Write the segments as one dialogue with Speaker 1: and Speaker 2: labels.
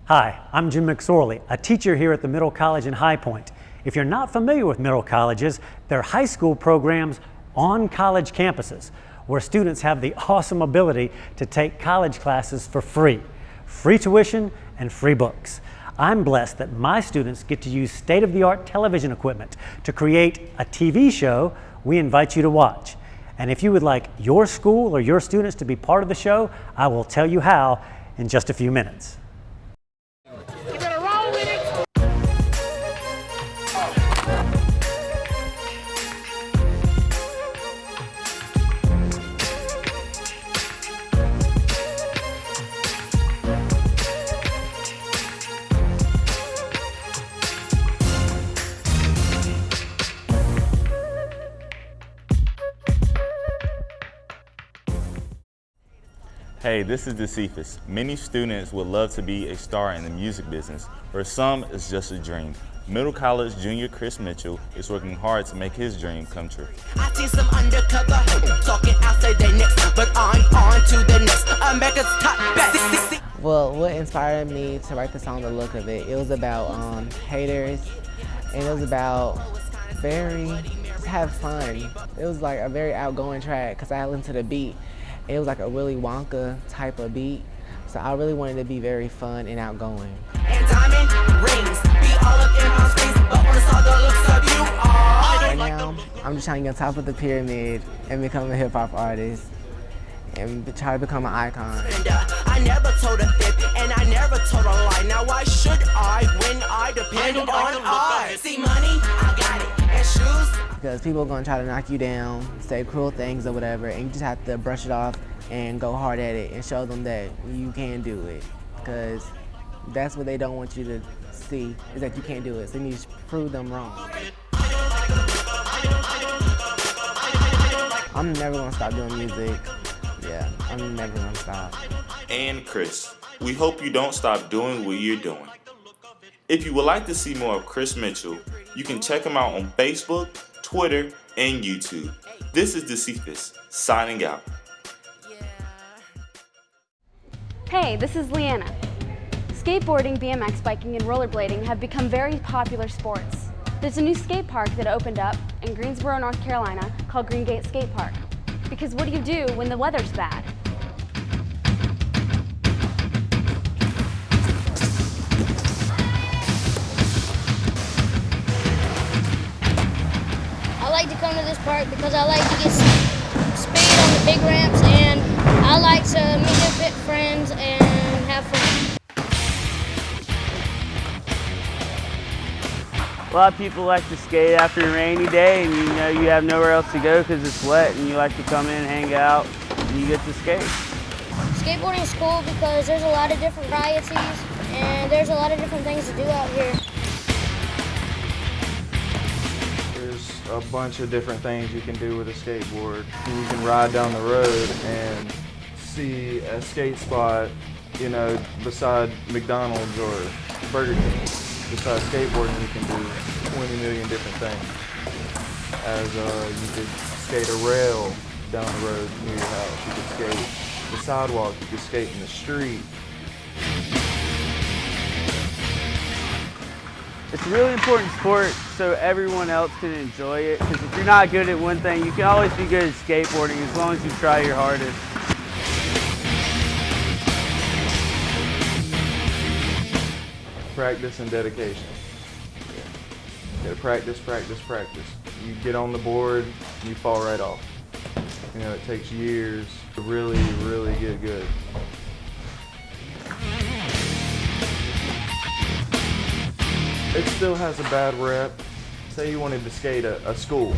Speaker 1: Hi, I'm Jim McSorley, a teacher here at the Middle College in High Point. If you're not familiar with middle colleges, they're high school programs on college campuses where students have the awesome ability to take college classes for free. Free tuition and free books. I'm blessed that my students get to use state-of-the-art television equipment to create a TV show we invite you to watch. And if you would like your school or your students to be part of the show, I will tell you how in just a few minutes.
Speaker 2: Hey, this is Decephus. Many students would love to be a star in the music business. For some, it's just a dream. Middle College Junior Chris Mitchell is working hard to make his dream come true.
Speaker 3: I see some undercover talking outside their necks, but I'm on to the next. America's top best.
Speaker 4: Well, what inspired me to write the song, The Look of It, it was about haters, and it was about just have fun. It was like a very outgoing track because I listened to the beat. It was like a Willy Wonka type of beat, so I really wanted to be very fun and outgoing.
Speaker 3: And diamond rings be all up in my screens, but when I saw the looks of you,
Speaker 4: right now, I'm just trying to get on top of the pyramid and become a hip hop artist and try to become an icon.
Speaker 3: I never told a fib and I never told a lie. Now why should I when I depend on I? See money, I got it, and shoes.
Speaker 4: Because people are going to try to knock you down, say cruel things or whatever, and you just have to brush it off and go hard at it and show them that you can do it. Because that's what they don't want you to see, is that you can't do it. So you need to prove them wrong. I'm never going to stop doing music. Yeah, I'm never going to stop.
Speaker 2: And Chris, we hope you don't stop doing what you're doing. If you would like to see more of Chris Mitchell, you can check him out on Facebook, Twitter, and YouTube. This is Decephus, signing out.
Speaker 5: Hey, this is Leanna. Skateboarding, BMX biking, and rollerblading have become very popular sports. There's a new skate park that opened up in Greensboro, North Carolina called Green Gate Skate Park. Because what do you do when the weather's bad?
Speaker 6: I like to come to this park because I like to get speed on the big ramps, and I like to meet new fit friends and have fun.
Speaker 7: A lot of people like to skate after a rainy day, and you know you have nowhere else to go because it's wet, and you like to come in, hang out, and you get to skate.
Speaker 6: Skateboarding is cool because there's a lot of different varieties, and there's a lot of different things to do out here.
Speaker 8: There's a bunch of different things you can do with a skateboard. You can ride down the road and see a skate spot, you know, beside McDonald's or Burger King. Besides skateboarding, you can do 20 million different things. As you could skate a rail down the road near your house. You could skate the sidewalk. You could skate in the street.
Speaker 7: It's a really important sport so everyone else can enjoy it, because if you're not good at one thing, you can always be good at skateboarding as long as you try your hardest.
Speaker 8: Practice and dedication. You gotta practice, practice, practice. You get on the board, you fall right off. You know, it takes years to really, really get good. It still has a bad rep. Say you wanted to skate a school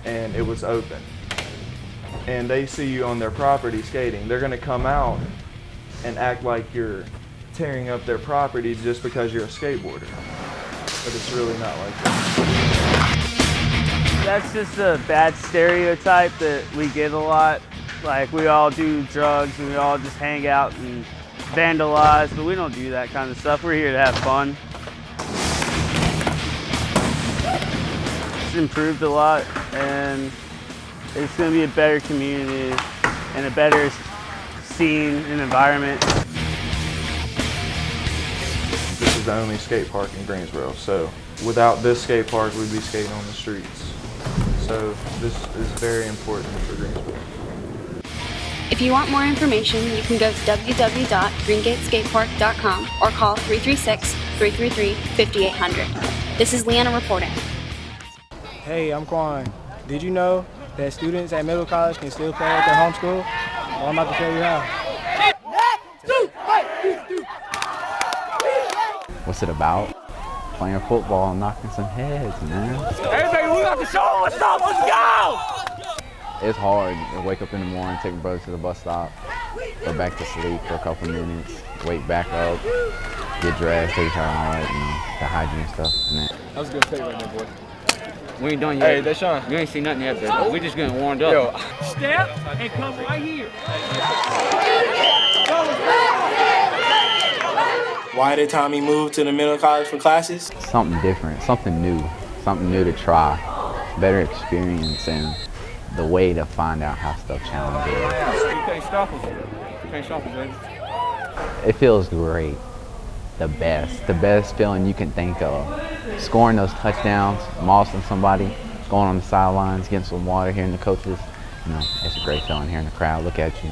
Speaker 8: and it was open, and they see you on their property skating, they're gonna come out and act like you're tearing up their property just because you're a skateboarder. But it's really not like that.
Speaker 7: That's just a bad stereotype that we get a lot. Like, we all do drugs and we all just hang out and vandalize, but we don't do that kind of stuff. We're here to have fun. It's improved a lot, and it's going to be a better community and a better scene and environment.
Speaker 8: is the only skate park in Greensboro. So without this skate park, we'd be skating on the streets. So this is very important for Greensboro.
Speaker 5: If you want more information, you can go to www.greengateskatepark.com or call 336-333-5800. This is Leanna reporting.
Speaker 9: Hey, I'm Quan. Did you know that students at middle college can still play at their home school? Well, I'm about to show you how.
Speaker 10: What's it about? Playing football and knocking some heads, man.
Speaker 11: Everybody, we got the show. What's up? Let's go!
Speaker 10: It's hard to wake up in the morning, take my brother to the bus stop, go back to sleep for a couple minutes, wake back up, get dressed, take a shower and all that, the hygiene stuff and that.
Speaker 9: That was a good play right there, boy.
Speaker 11: We ain't done yet.
Speaker 9: Hey, that's Sean.
Speaker 11: You ain't seen nothing yet, baby. We just getting warmed up.
Speaker 9: Yo.
Speaker 11: Step and come right here.
Speaker 9: Why did Tommy move to the middle college for classes?
Speaker 10: Something different, something new to try, better experience, and the way to find out how stuff challenges.
Speaker 11: You can't stop us. You can't stop us, baby.
Speaker 10: It feels great, the best feeling you can think of. Scoring those touchdowns, mossing somebody, going on the sidelines, getting some water, hearing the coaches. It's a great feeling hearing the crowd look at you.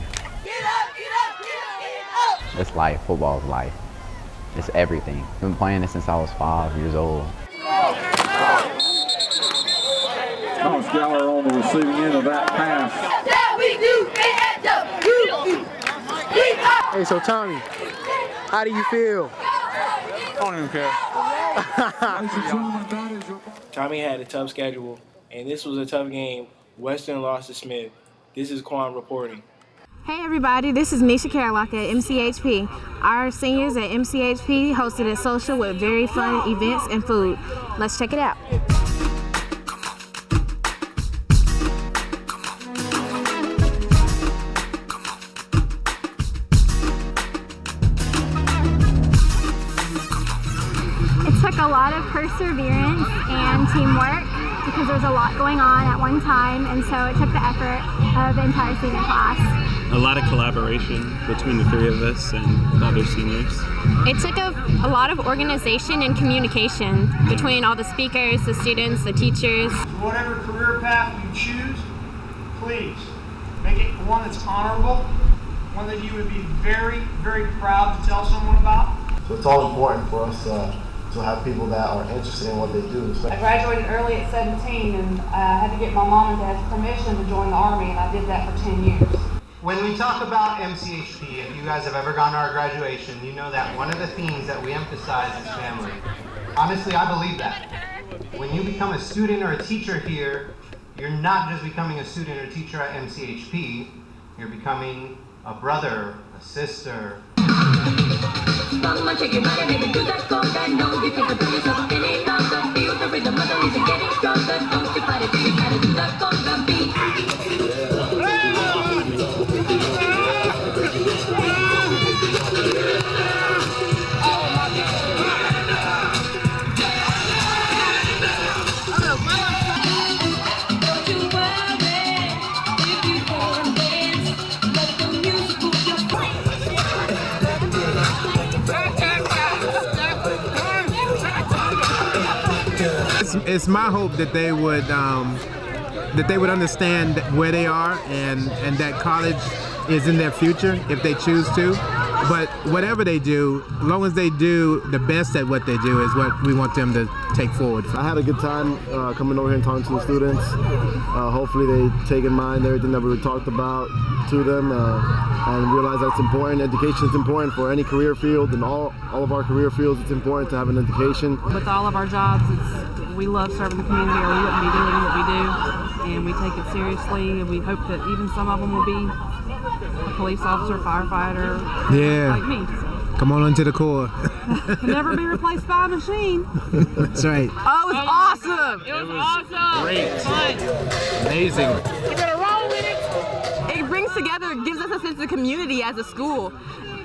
Speaker 10: It's life, football is life. It's everything. I've been playing it since I was 5 years old.
Speaker 12: McDowell on the receiving end of that pass.
Speaker 9: Hey, so Tommy, how do you feel?
Speaker 11: I don't even care.
Speaker 9: Tommy had a tough schedule, and this was a tough game. Western lost to Smith. This is Quan reporting.
Speaker 13: Hey everybody, this is Nesha Carelock at MCHP. Our seniors at MCHP hosted a social with very fun events and food. Let's check it out. It took a lot of perseverance and teamwork because there's a lot going on at one time, and so it took the effort of the entire senior class.
Speaker 14: A lot of collaboration between the three of us and the other seniors.
Speaker 13: It took a lot of organization and communication between all the speakers, the students, the teachers.
Speaker 15: Whatever career path you choose, please make it one that's honorable, one that you would be very, very proud to tell someone about.
Speaker 16: So it's all important for us to have people that are interested in what they do.
Speaker 17: I graduated early at 17 and I had to get my mom and dad's permission to join the Army, and I did that for 10 years.
Speaker 15: When we talk about MCHP, if you guys have ever gone to our graduation, you know that one of the themes that we emphasize is family. Honestly, I believe that. When you become a student or a teacher here, you're not just becoming a student or teacher at MCHP, you're becoming a brother, a sister.
Speaker 18: It's my hope that they would understand where they are and that college is in their future if they choose to. But whatever they do, as long as they do the best at what they do, is what we want them to take forward.
Speaker 16: I had a good time coming over here and talking to the students. Hopefully they take in mind everything that we talked about to them and realize that's important. Education is important for any career field, and all of our career fields, it's important to have an education.
Speaker 17: With all of our jobs, we love serving the community, or we wouldn't be doing what we do, and we take it seriously, and we hope that even some of them will be a police officer, firefighter, like me.
Speaker 18: Come on into the Corps.
Speaker 17: Can never be replaced by a machine.
Speaker 18: That's right.
Speaker 17: Oh, it was awesome. It was awesome.
Speaker 18: Great.
Speaker 17: Fun.
Speaker 18: Amazing.
Speaker 17: You better roll with it. It brings together, gives us a sense of community as a school.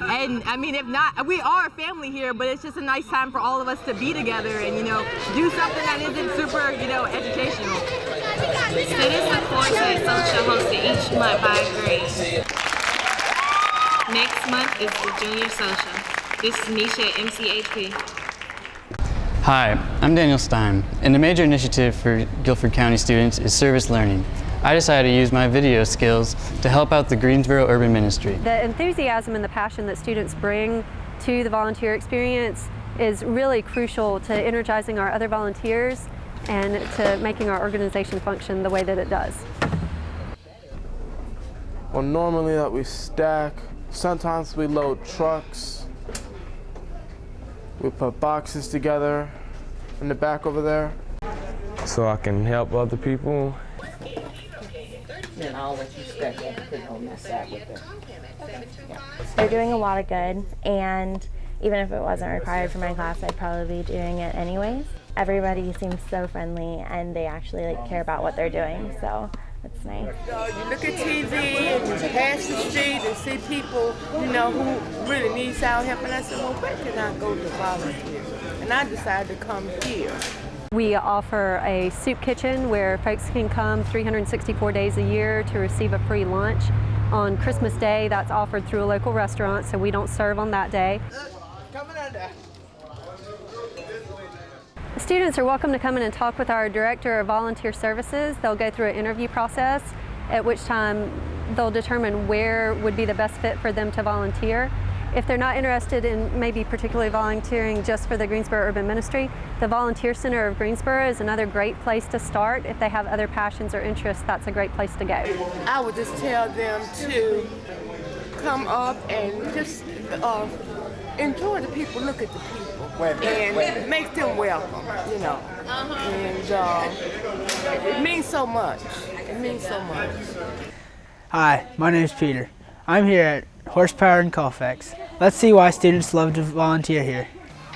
Speaker 17: And I mean, if not, we are a family here, but it's just a nice time for all of us to be together and, do something that isn't super, educational.
Speaker 13: Students look forward to a social hosted each month by grade. Next month is the Junior Social. This is Nesha at MCHP.
Speaker 19: Hi, I'm Daniel Stein, and the major initiative for Guilford County students is service learning. I decided to use my video skills to help out the Greensboro Urban Ministry.
Speaker 20: The enthusiasm and the passion that students bring to the volunteer experience is really crucial to energizing our other volunteers and to making our organization function the way that it does.
Speaker 21: Well, normally that we stack, sometimes we load trucks. We put boxes together in the back over there. So I can help other people.
Speaker 4: Then I'll let you stack up and put it on that side with it.
Speaker 22: They're doing a lot of good, and even if it wasn't required for my class, I'd probably be doing it anyways. Everybody seems so friendly, and they actually care about what they're doing, so it's nice.
Speaker 23: You look at TV and you pass the street and see people, who really needs our help, and I said, well, where can I go to volunteer? And I decided to come here.
Speaker 20: We offer a soup kitchen where folks can come 364 days a year to receive a free lunch. On Christmas Day, that's offered through a local restaurant, so we don't serve on that day. Students are welcome to come in and talk with our Director of Volunteer Services. They'll go through an interview process, at which time they'll determine where would be the best fit for them to volunteer. If they're not interested in maybe particularly volunteering just for the Greensboro Urban Ministry, the Volunteer Center of Greensboro is another great place to start. If they have other passions or interests, that's a great place to go.
Speaker 23: I would just tell them to come up and just enjoy the people, look at the people, and make them welcome, And it means so much. It means so much.
Speaker 24: Hi, my name is Peter. I'm here at Horsepower in Colfax. Let's see why students love to volunteer here.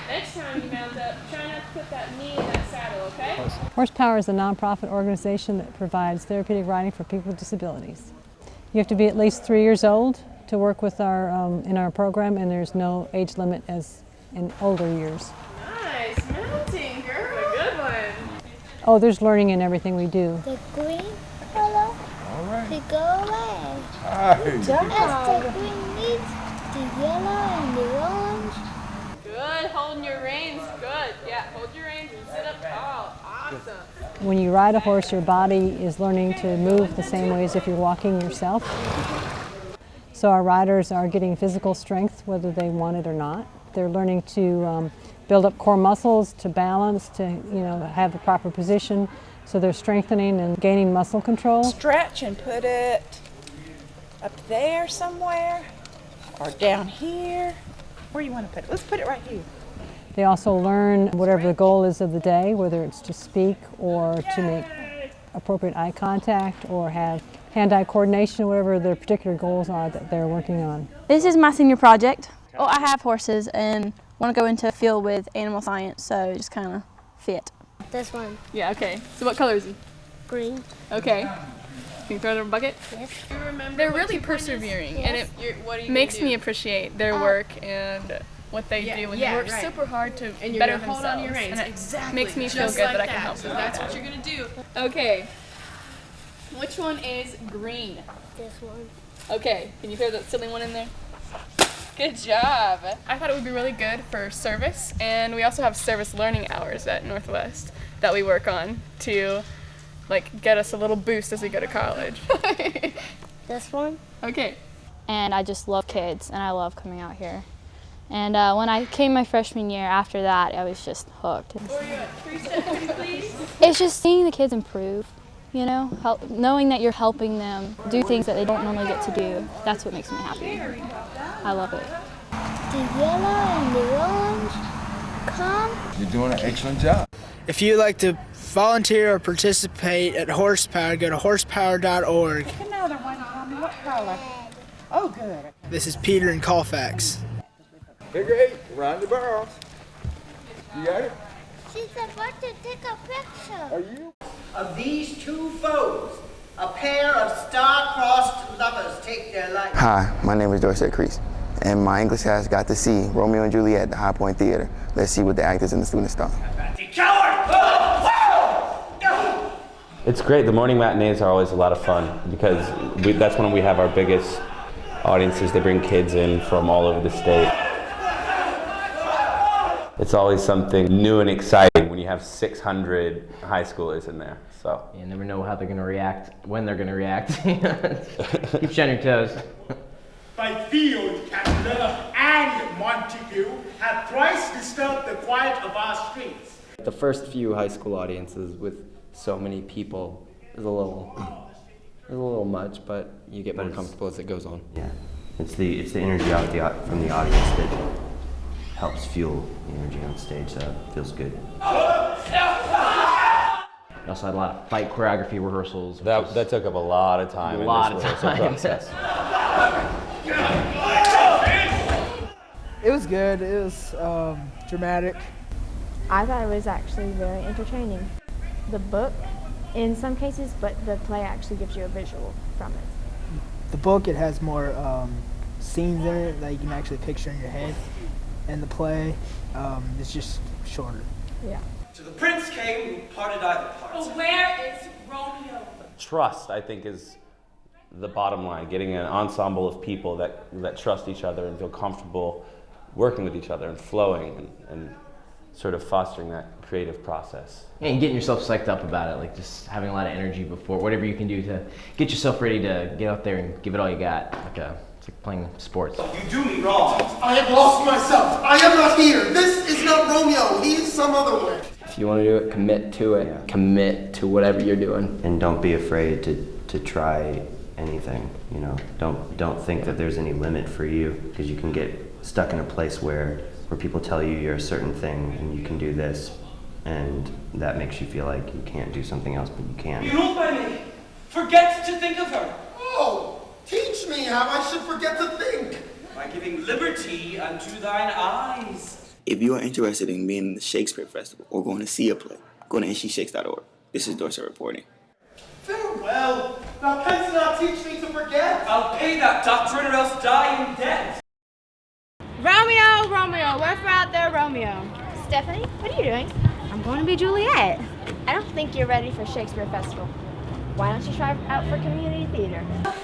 Speaker 25: Next time you mount up, try not to put that knee in that saddle, okay?
Speaker 26: Horsepower is a nonprofit organization that provides therapeutic riding for people with disabilities. You have to be at least 3 years old to work with in our program, and there's no age limit as in older years.
Speaker 25: Nice mounting, girl. Good one.
Speaker 26: Oh, there's learning in everything we do.
Speaker 6: The green color, they go away. As the green leaves, the yellow and the orange.
Speaker 25: Good, holding your reins. Good. Yeah, hold your reins and sit up tall. Awesome.
Speaker 26: When you ride a horse, your body is learning to move the same way as if you're walking yourself. So our riders are getting physical strength whether they want it or not. They're learning to build up core muscles, to balance, to have the proper position. So they're strengthening and gaining muscle control.
Speaker 27: Stretch and put it up there somewhere or down here. Where do you want to put it? Let's put it right here.
Speaker 26: They also learn whatever the goal is of the day, whether it's to speak or to make appropriate eye contact or have hand-eye coordination, whatever their particular goals are that they're working on.
Speaker 28: This is my senior project. Well, I have horses and want to go into a field with animal science, so just kind of fit.
Speaker 6: This one.
Speaker 25: Yeah, okay. So what color is he?
Speaker 6: Green.
Speaker 25: Okay. Can you throw it in a bucket?
Speaker 6: Yes.
Speaker 25: They're really persevering, and it makes me appreciate their work and what they do. And they work super hard to better themselves. Hold on your reins. And it makes me feel good that I can help them. So that's what you're going to do. Okay. Which one is green?
Speaker 6: This one.
Speaker 25: Okay. Can you throw that silly one in there? Good job. I thought it would be really good for service, and we also have service learning hours at Northwest that we work on to get us a little boost as we go to college.
Speaker 6: This one?
Speaker 25: Okay.
Speaker 28: And I just love kids, and I love coming out here. And when I came my freshman year, after that, I was just hooked. It's just seeing the kids improve, knowing that you're helping them do things that they don't normally get to do. That's what makes me happy. I love it.
Speaker 6: The yellow and the orange come.
Speaker 12: You're doing an excellent job.
Speaker 24: If you'd like to volunteer or participate at Horsepower, go to horsepower.org.
Speaker 27: Another one. What color? Oh, good.
Speaker 24: This is Peter in Colfax.
Speaker 12: Figure 8, round the barrels. You got it?
Speaker 6: She's about to take a picture.
Speaker 12: Are you?
Speaker 29: Of these two foes, a pair of star-crossed lovers take their life.
Speaker 30: Hi, my name is Dorset Creese, and my English class got to see Romeo and Juliet at the High Point Theater. Let's see what the actors and the students thought.
Speaker 31: It's great. The morning matinees are always a lot of fun because that's when we have our biggest audiences. They bring kids in from all over the state. It's always something new and exciting when you have 600 high schoolers in there. So
Speaker 1: you never know how they're going to react, when they're going to react. Keep you on your toes.
Speaker 2: Byfield, Canada, and Montague have thrice disturbed the quiet of our streets.
Speaker 3: The first few high school audiences with so many people is a little much, but you get more comfortable as it goes on.
Speaker 5: Yeah, it's the energy out from the audience that helps fuel the energy on stage, so it feels good.
Speaker 1: We also had a lot of fight choreography rehearsals.
Speaker 31: That took up a lot of time.
Speaker 1: A lot of time.
Speaker 31: Process.
Speaker 24: It was good. It was dramatic.
Speaker 7: I thought it was actually very entertaining. The book, in some cases, but the play actually gives you a visual from it.
Speaker 24: The book, it has more scenes in it that you can actually picture in your head. And the play, it's just shorter.
Speaker 7: Yeah.
Speaker 29: To the prince came who parted either parts.
Speaker 27: Oh, where is Romeo?
Speaker 31: Trust, I think, is the bottom line. Getting an ensemble of people that trust each other and feel comfortable working with each other and flowing and sort of fostering that creative process.
Speaker 1: And getting yourself psyched up about it, like just having a lot of energy before, whatever you can do to get yourself ready to get out there and give it all you got. It's like playing sports.
Speaker 29: You do me wrong. I have lost myself. I am not here. This is not Romeo. He is some other way.
Speaker 3: If you want to do it, commit to it. Yeah. Commit to whatever you're doing.
Speaker 5: And don't be afraid to try anything. You know, don't think that there's any limit for you, because you can get stuck in a place where people tell you you're a certain thing and you can do this, and that makes you feel like you can't do something else, but you can.
Speaker 29: Be ruled by me. Forget to think of her. Oh, teach me how I should forget to think. By giving liberty unto thine eyes.
Speaker 30: If you are interested in being in the Shakespeare Festival or going to see a play, go to nshshakes.org. This is Dorset reporting.
Speaker 29: Farewell. Thou canst not teach me to forget. I'll pay that doctrine or else die in debt.
Speaker 7: Romeo, Romeo, wherefore out there, Romeo? Stephanie, what are you doing? I'm going to be Juliet. I don't think you're ready for Shakespeare Festival. Why don't you try out for community theater?
Speaker 27: And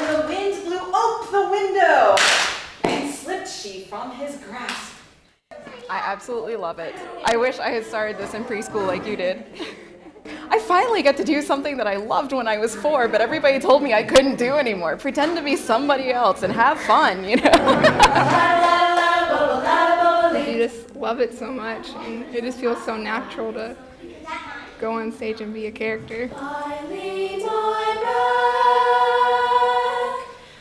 Speaker 27: the wind blew ope the window and slipped she from his grasp.
Speaker 8: I absolutely love it. I wish I had started this in preschool like you did. I finally get to do something that I loved when I was 4, but everybody told me I couldn't do anymore. Pretend to be somebody else and have fun, you know?
Speaker 9: You just love it so much, and it just feels so natural to go on stage and be a character.
Speaker 27: I lean my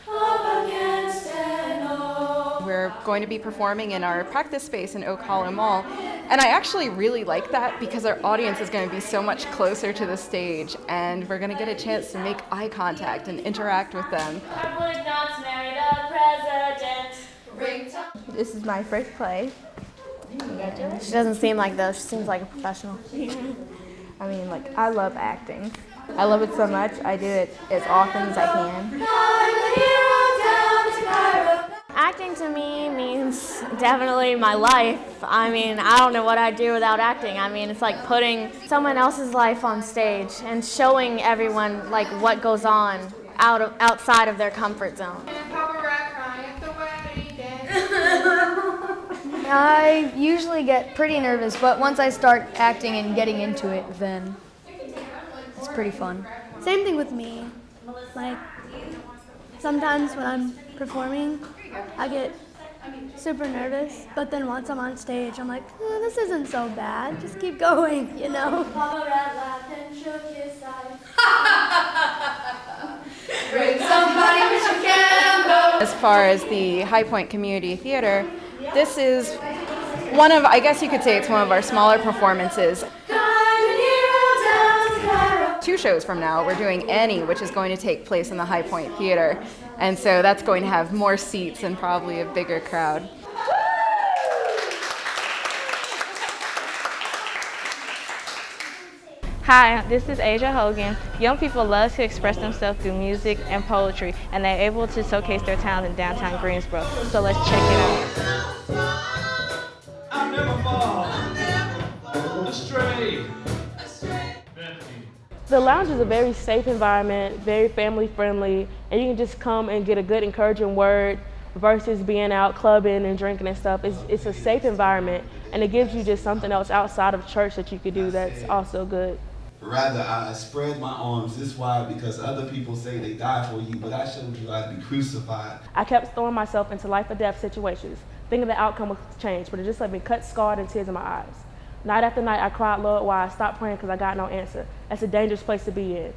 Speaker 27: back up against an oak.
Speaker 8: We're going to be performing in our practice space in Oak Hollow Mall, and I actually really like that because our audience is going to be so much closer to the stage, and we're going to get a chance to make eye contact and interact with them.
Speaker 27: I would not marry the president.
Speaker 7: This is my first play. Congratulations. She doesn't seem like though. She seems like a professional. I mean, like, I love acting. I love it so much. I do it as often as I can. Acting to me means definitely my life. I mean, I don't know what I'd do without acting. I mean, it's like putting someone else's life on stage and showing everyone like what goes on outside of their comfort zone.
Speaker 6: I usually get pretty nervous, but once I start acting and getting into it, then it's pretty fun.
Speaker 10: Same thing with me. Like, sometimes when I'm performing, I get super nervous, but then once I'm on stage, I'm like, oh, this isn't so bad. Just keep going, you know?
Speaker 8: As far as the High Point Community Theater, this is one of, I guess you could say it's one of our smaller performances. 2 shows from now, we're doing Annie, which is going to take place in the High Point Theater. And so that's going to have more seats and probably a bigger crowd.
Speaker 11: Hi, this is Aisha Hogan. Young people love to express themselves through music and poetry, and they're able to showcase their talent in downtown Greensboro. So let's check it out.
Speaker 29: I'll never fall astray.
Speaker 11: The lounge is a very safe environment, very family friendly, and you can just come and get a good encouraging word versus being out clubbing and drinking and stuff. It's a safe environment, and it gives you just something else outside of church that you could do that's also good.
Speaker 4: Rather, I spread my arms this wide because other people say they died for you, but I showed you I'd be crucified.
Speaker 11: I kept throwing myself into life or death situations, thinking the outcome would change, but it just left me cut, scarred, and tears in my eyes. Night after night, I cried, Lord, why? I stopped praying because I got no answer. That's a dangerous place to be in.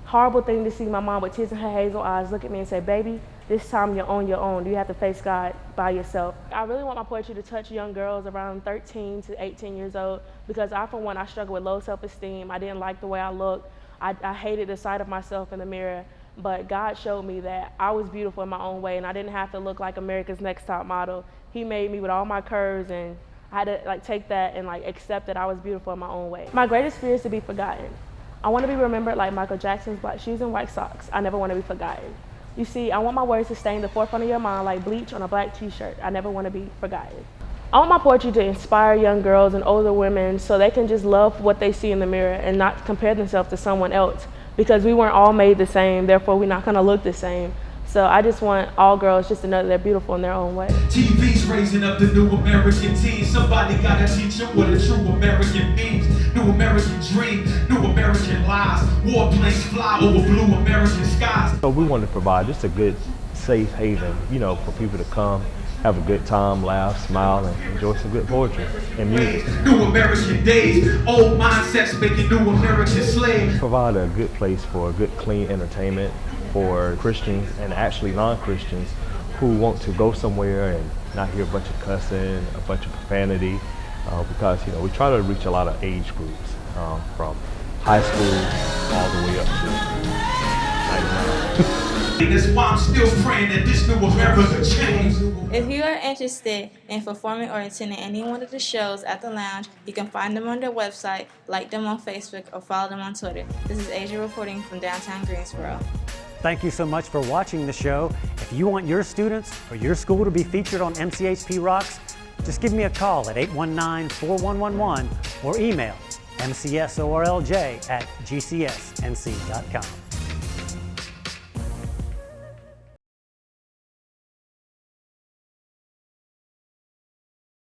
Speaker 11: Horrible thing to see my mom with tears in her hazel eyes look at me and say, baby, this time you're on your own. You have to face God by yourself. I really want my poetry to touch young girls around 13 to 18 years old because I, for one, I struggle with low self-esteem. I didn't like the way I looked. I hated the sight of myself in the mirror. But God showed me that I was beautiful in my own way and I didn't have to look like America's Next Top Model. He made me with all my curves, and I had to take that and accept that I was beautiful in my own way. My greatest fear is to be forgotten. I want to be remembered like Michael Jackson's black shoes and white socks. I never want to be forgotten. You see, I want my words to stay in the forefront of your mind like bleach on a black t-shirt. I never want to be forgotten. I want my poetry to inspire young girls and older women so they can just love what they see in the mirror and not compare themselves to someone else, because we weren't all made the same, therefore we're not going to look the same. So I just want all girls just to know that they're beautiful in their own way.
Speaker 13: TV's raising up the new American teens. Somebody gotta teach them what a true American means. New American dream, new American lies. Warplanes fly over blue American skies.
Speaker 14: So we want to provide just a good, safe haven, for people to come, have a good time, laugh, smile, and enjoy some good poetry and music.
Speaker 13: New American days, old mindsets making new American slaves.
Speaker 14: Provide a good place for good, clean entertainment for Christians and actually non-Christians who want to go somewhere and not hear a bunch of cussing, a bunch of profanity, because we try to reach a lot of age groups, from high school all the way up to 99.
Speaker 13: That's why I'm still praying that this new America change.
Speaker 15: If you are interested in performing or attending any one of the shows at the lounge, you can find them on their website, like them on Facebook, or follow them on Twitter. This is Aisha reporting from downtown Greensboro.
Speaker 16: Thank you so much for watching the show. If you want your students or your school to be featured on MCHP Rocks, just give me a call at 819-4111 or email mcsorlj@gcsnc.com.